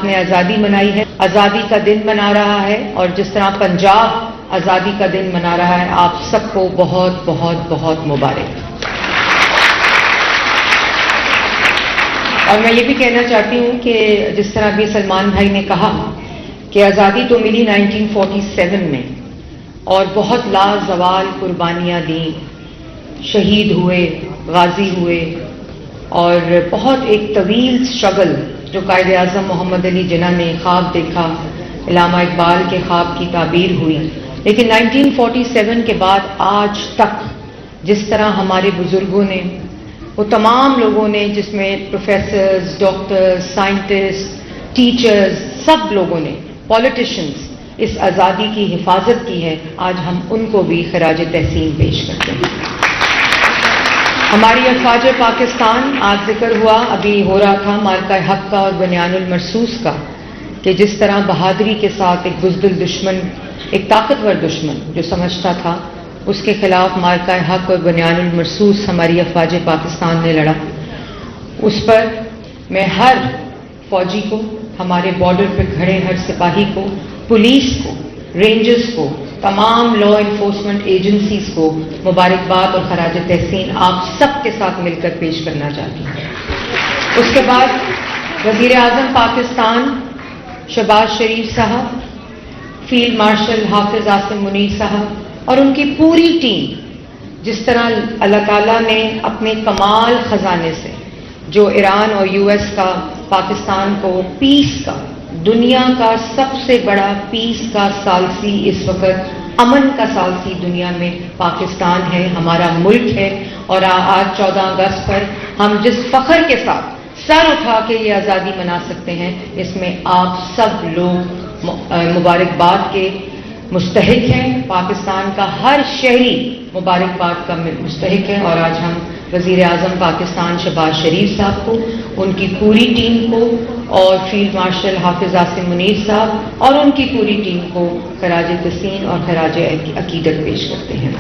نے آزادی منائی ہے، آزادی کا دن منا رہا ہے، اور جس طرح پنجاب آزادی کا دن منا رہا ہے، آپ سب کو بہت بہت بہت مبارک۔ اور میں یہ بھی کہنا چاہتی ہوں کہ جس طرح ابھی سلمان بھائی نے کہا کہ آزادی تو ملی 1947 میں، اور بہت لازوال قربانیاں دیں، شہید ہوئے، غازی ہوئے، اور بہت ایک طویل اسٹرگل جو قائد اعظم محمد علی جناح نے خواب دیکھا، علامہ اقبال کے خواب کی تعبیر ہوئی، لیکن 1947 کے بعد آج تک جس طرح ہمارے بزرگوں نے، وہ تمام لوگوں نے، جس میں پروفیسرز، ڈاکٹرز، سائنٹسٹ، ٹیچرز، سب لوگوں نے، پولیٹیشنز، اس آزادی کی حفاظت کی ہے، آج ہم ان کو بھی خراج تحسین پیش کرتے ہیں۔ ہماری افواج پاکستان، آج ذکر ہوا، ابھی ہو رہا تھا مارکہ حق کا اور بنیان المرصوص کا، کہ جس طرح بہادری کے ساتھ ایک بزدل دشمن، ایک طاقتور دشمن جو سمجھتا تھا، اس کے خلاف مارکہ حق اور بنیان المرصوص ہماری افواج پاکستان نے لڑا۔ اس پر میں ہر فوجی کو، ہمارے بارڈر پہ کھڑے ہر سپاہی کو، پولیس کو، رینجرز کو، تمام لا انفورسمنٹ ایجنسیز کو مبارکباد اور خراج تحسین آپ سب کے ساتھ مل کر پیش کرنا چاہتی ہوں۔ اس کے بعد وزیر اعظم پاکستان شہباز شریف صاحب، فیلڈ مارشل حافظ عاصم منیر صاحب اور ان کی پوری ٹیم، جس طرح اللہ تعالیٰ نے اپنے کمال خزانے سے جو ایران اور یو ایس کا پاکستان کو پیس کا، دنیا کا سب سے بڑا پیس کا ثالثی، اس وقت امن کا ثالثی دنیا میں پاکستان ہے، ہمارا ملک ہے، اور آج 14 اگست پر ہم جس فخر کے ساتھ سر اٹھا کے یہ آزادی منا سکتے ہیں، اس میں آپ سب لوگ مبارکباد کے مستحق ہیں، پاکستان کا ہر شہری مبارکباد کا مستحق ہے، اور آج ہم وزیر اعظم پاکستان شہباز شریف صاحب کو، ان کی پوری ٹیم کو، اور فیلڈ مارشل حافظ عاصم منیر صاحب اور ان کی پوری ٹیم کو خراج تحسین اور خراج عقیدت پیش کرتے ہیں۔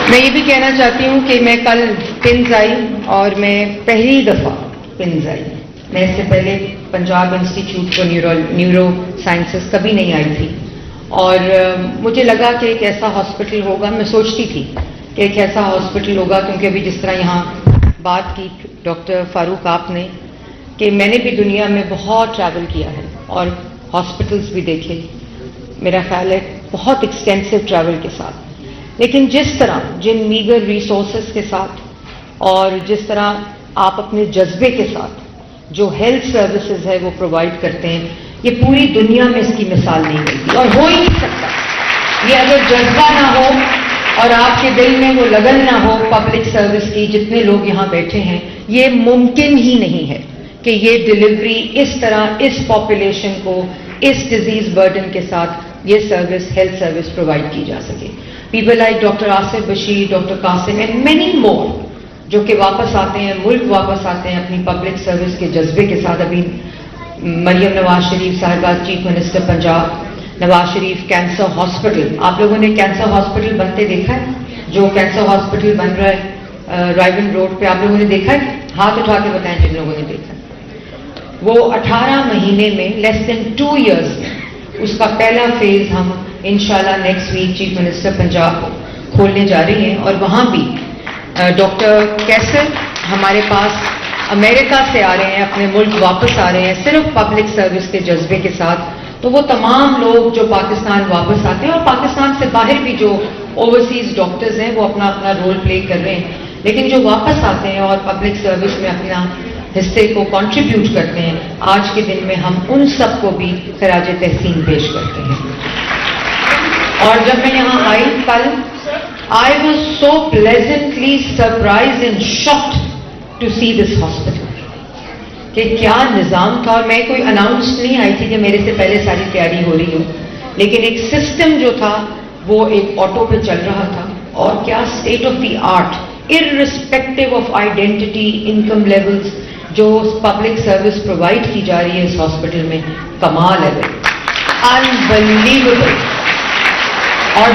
میں یہ بھی کہنا چاہتی ہوں کہ میں کل پنز آئی، اور میں پہلی دفعہ پنز آئی، میں اس سے پہلے Punjab institute for neuro sciences کبھی نہیں آئی تھی، اور مجھے لگا کہ ایک ایسا ہاسپٹل ہوگا، میں سوچتی تھی کہ ایک ایسا ہاسپٹل ہوگا، کیونکہ ابھی جس طرح یہاں بات کی ڈاکٹر فاروق آپ نے، کہ میں نے بھی دنیا میں بہت ٹریول کیا ہے اور ہاسپٹلس بھی دیکھے، میرا خیال ہے بہت ایکسٹینسو ٹریول کے ساتھ، لیکن جس طرح جن میگر ریسورسز کے ساتھ اور جس طرح آپ اپنے جذبے کے ساتھ جو ہیلتھ سروسز ہے وہ پرووائڈ کرتے ہیں، یہ پوری دنیا میں اس کی مثال نہیں ملتی، اور ہو ہی نہیں سکتا یہ اگر جذبہ نہ ہو اور آپ کے دل میں وہ لگن نہ ہو پبلک سروس کی۔ جتنے لوگ یہاں بیٹھے ہیں، یہ ممکن ہی نہیں ہے کہ یہ ڈلیوری اس طرح اس پاپولیشن کو اس ڈیزیز برڈن کے ساتھ یہ سروس، ہیلتھ سروس پرووائڈ کی جا سکے۔ People like doctor Asif Bashir, doctor Qasim and many more, جو کہ واپس آتے ہیں، ملک واپس آتے ہیں اپنی پبلک سروس کے جذبے کے ساتھ۔ ابھی مریم نواز شریف صاحبہ chief minister Punjab, Nawaz Sharif cancer hospital, آپ لوگوں نے کینسر ہاسپٹل بنتے دیکھا ہے؟ جو کینسر ہاسپٹل بن رہا ہے رائیون روڈ پہ، آپ لوگوں نے دیکھا ہے؟ ہاتھ اٹھا کے بتائیں جن لوگوں نے دیکھا۔ وہ 18 مہینے میں، لیس دین 2 ایئرز میں، اس کا پہلا فیز ہم انشاءاللہ next week chief minister Punjab کھولنے جا رہے ہیں، اور وہاں بھی ڈاکٹر کیسر ہمارے پاس امریکہ سے آ رہے ہیں، اپنے ملک واپس آ رہے ہیں صرف پبلک سروس کے جذبے کے ساتھ۔ تو وہ تمام لوگ جو پاکستان واپس آتے ہیں، اور پاکستان سے باہر بھی جو اوورسیز ڈاکٹرز ہیں وہ اپنا اپنا رول پلے کر رہے ہیں، لیکن جو واپس آتے ہیں اور پبلک سروس میں اپنا حصے کو کنٹریبیوٹ کرتے ہیں، آج کے دن میں ہم ان سب کو بھی خراج تحسین پیش کرتے ہیں۔ اور جب میں یہاں آئی کل، I was so pleasantly surprised and shocked to see this hospital. کہ کیا نظام تھا، اور میں کوئی اناؤنس نہیں آئی تھی کہ میرے سے پہلے ساری تیاری ہو رہی ہو، لیکن ایک سسٹم جو تھا وہ ایک آٹو پہ چل رہا تھا، اور کیا state of the art, irrespective of identity, income levels، جو پبلک سروس پرووائڈ کی جا رہی ہے اس ہاسپٹل میں، کمال ہے، unbelievable۔ اور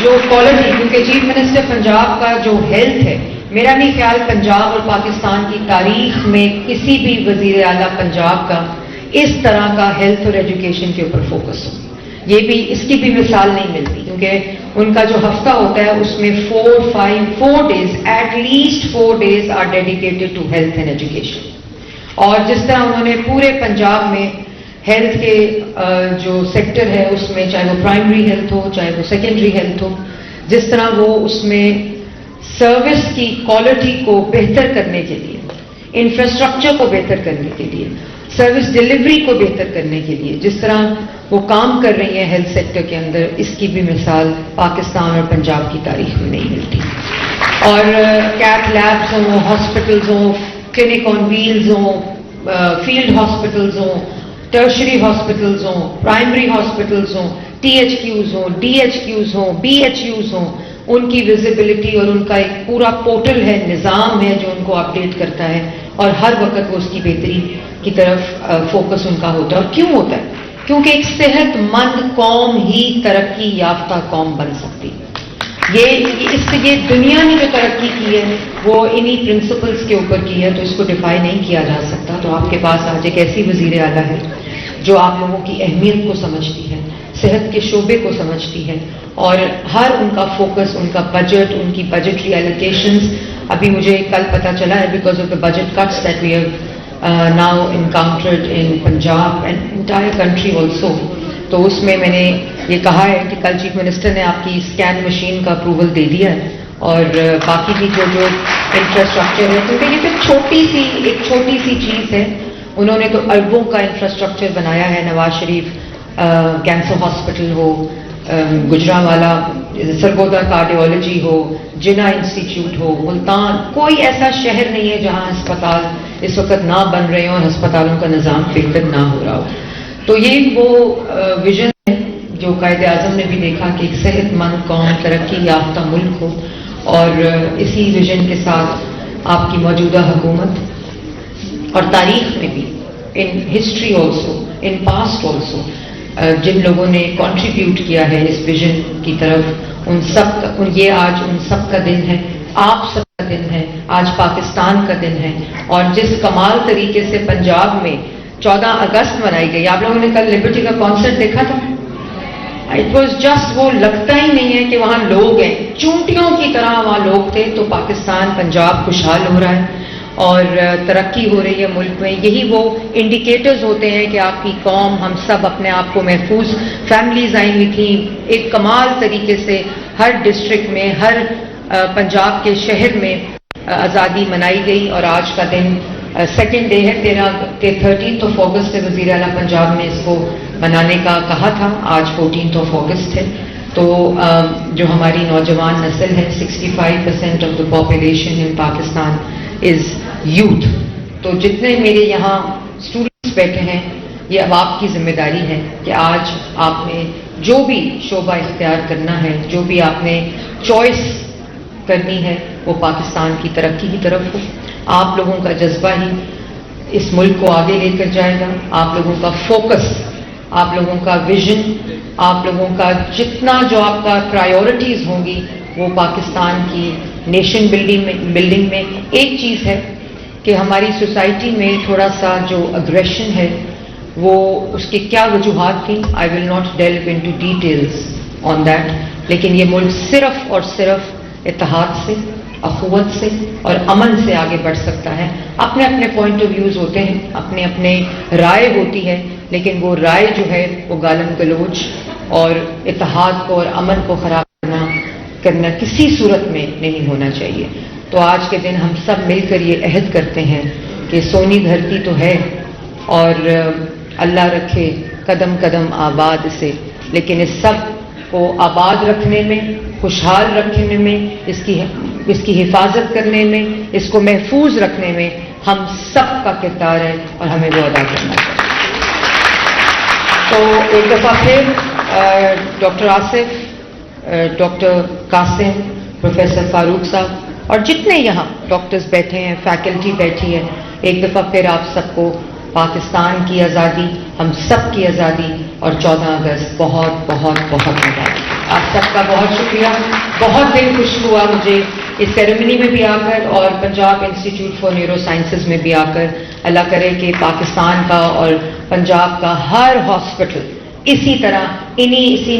جو کوالٹی، کیونکہ چیف منسٹر پنجاب کا جو ہیلتھ ہے، میرا نہیں خیال پنجاب اور پاکستان کی تاریخ میں کسی بھی وزیر اعلیٰ پنجاب کا اس طرح کا ہیلتھ اور ایجوکیشن کے اوپر فوکس ہو. یہ بھی اس کی بھی مثال نہیں ملتی کیونکہ ان کا جو ہفتہ ہوتا ہے اس میں 4 days at least 4 days are dedicated to health and education. اور جس طرح انہوں نے پورے پنجاب میں ہیلتھ کے جو سیکٹر ہے اس میں چاہے وہ پرائمری ہیلتھ ہو چاہے وہ سیکنڈری ہیلتھ ہو، جس طرح وہ اس میں سروس کی کوالٹی کو بہتر کرنے کے لیے، انفراسٹرکچر کو بہتر کرنے کے لیے، سروس ڈیلیوری کو بہتر کرنے کے لیے جس طرح وہ کام کر رہی ہیں ہیلتھ سیکٹر کے اندر، اس کی بھی مثال پاکستان اور پنجاب کی تاریخ میں نہیں ملتی. اور کیتھ لیبس ہوں، ہاسپٹلز ہوں، کلینک آن ویلز ہوں، فیلڈ ہاسپٹلز ہوں، ٹرشری ہاسپٹلز ہوں، پرائمری ہاسپٹلز ہوں، THQs ہوں، DHQs ہوں، BHUs ہوں، ان کی ویزیبلٹی اور ان کا ایک پورا پورٹل ہے، نظام ہے جو ان کو اپڈیٹ کرتا ہے اور ہر وقت وہ اس کی بہتری کی طرف فوکس ان کا ہوتا ہے. اور کیوں ہوتا ہے؟ کیونکہ ایک صحت مند قوم ہی ترقی یافتہ قوم بن سکتی. یہ دنیا نے جو ترقی کی ہے وہ انہی پرنسپلز کے اوپر کی ہے، تو اس کو ڈیفائی نہیں کیا جا سکتا. تو آپ کے پاس آج ایک ایسی وزیر اعلیٰ ہے جو آپ لوگوں کی اہمیت کو سمجھتی ہے، صحت کے شعبے کو سمجھتی ہے، اور ہر ان کا فوکس، ان کا بجٹ، ان کی بجٹری ایلوکیشنز، ابھی مجھے کل پتہ چلا ہے because of the budget cuts that we have now encountered in Punjab and entire country also. تو اس میں نے یہ کہا ہے کہ کل چیف منسٹر نے آپ کی اسکین مشین کا اپروول دے دیا ہے، اور باقی بھی جو انفراسٹرکچر ہے، کیونکہ یہ تو ایک چھوٹی سی چیز ہے. انہوں نے تو اربوں کا انفراسٹرکچر بنایا ہے. نواز شریف کینسر ہاسپٹل ہو، گجرانوالا سرگودا کارڈیولوجی ہو، جنا انسٹیٹیوٹ ہو، ملتان، کوئی ایسا شہر نہیں ہے جہاں ہسپتال اس وقت نہ بن رہے ہوں اور ہسپتالوں کا نظام بہتر نہ ہو رہا ہو. تو یہ وہ ویژن ہے جو قائد اعظم نے بھی دیکھا کہ ایک صحت مند قوم، ترقی یافتہ ملک ہو، اور اسی ویژن کے ساتھ آپ کی موجودہ حکومت اور تاریخ میں بھی، in history also, in past also, جن لوگوں نے کنٹریبیوٹ کیا ہے اس ویژن کی طرف، ان سب کا، یہ آج ان سب کا دن ہے، آپ سب کا دن ہے، آج پاکستان کا دن ہے. اور جس کمال طریقے سے پنجاب میں 14 اگست منائی گئی، آپ لوگوں نے کل لبرٹی کا کانسرٹ دیکھا تھا؟ اٹ واز جسٹ، وہ لگتا ہی نہیں ہے کہ وہاں لوگ ہیں، چونٹیوں کی طرح وہاں لوگ تھے. تو پاکستان، پنجاب خوشحال ہو رہا ہے اور ترقی ہو رہی ہے ملک میں. یہی وہ انڈیکیٹرز ہوتے ہیں کہ آپ کی قوم، ہم سب اپنے آپ کو محفوظ، فیملیز آئی ہوئی تھیں ایک کمال طریقے سے، ہر ڈسٹرکٹ میں، ہر پنجاب کے شہر میں آزادی منائی گئی. اور آج کا دن سیکنڈ ڈے ہے، 13 اگست سے وزیر اعلیٰ پنجاب نے اس کو منانے کا کہا تھا. آج 14 اگست ہے. تو جو ہماری نوجوان نسل ہے، 65% of the population in Pakistan is youth. تو جتنے میرے یہاں اسٹوڈنٹس بیٹھے ہیں، یہ اب آپ کی ذمہ داری ہے کہ آج آپ نے جو بھی شعبہ اختیار کرنا ہے، جو بھی آپ نے چوائس کرنی ہے، وہ پاکستان کی ترقی کی طرف ہو. آپ لوگوں کا جذبہ ہی اس ملک کو آگے لے کر جائے گا. آپ لوگوں کا فوکس، آپ لوگوں کا ویژن، آپ لوگوں کا جتنا جو آپ کا پرائیورٹیز ہوں گی، وہ پاکستان کی نیشن بلڈنگ میں. ایک چیز ہے کہ ہماری سوسائٹی میں تھوڑا سا جو اگریشن ہے، وہ اس کی کیا وجوہات تھیں، I will not delve into details on that. لیکن یہ ملک صرف اور صرف اتحاد سے، اخوت سے اور امن سے آگے بڑھ سکتا ہے. اپنے اپنے پوائنٹ آف ویوز ہوتے ہیں، اپنے اپنے رائے ہوتی ہے، لیکن وہ رائے جو ہے وہ گالم گلوچ اور اتحاد کو اور امن کو خراب کرنا کسی صورت میں نہیں ہونا چاہیے. تو آج کے دن ہم سب مل کر یہ عہد کرتے ہیں کہ سونی دھرتی تو ہے اور اللہ رکھے قدم قدم آباد سے، لیکن اس سب کو آباد رکھنے میں، خوشحال رکھنے میں، اس کی حفاظت کرنے میں، اس کو محفوظ رکھنے میں ہم سب کا کردار ہے اور ہمیں وہ ادا کرنا چاہیے. تو ایک دفعہ پھر doctor Asif, doctor Qasim, professor Farooq sahab اور جتنے یہاں ڈاکٹرز بیٹھے ہیں، فیکلٹی بیٹھی ہے، ایک دفعہ پھر آپ سب کو پاکستان کی آزادی، ہم سب کی آزادی اور 14 اگست بہت بہت بہت مبارک. آپ سب کا بہت شکریہ. بہت دل خوش ہوا مجھے اس سیریمنی میں بھی آ کر اور Punjab institute for neuro sciences میں بھی آ کر اللہ کرے کہ پاکستان کا اور پنجاب کا ہر ہاسپٹل اسی طرح اسی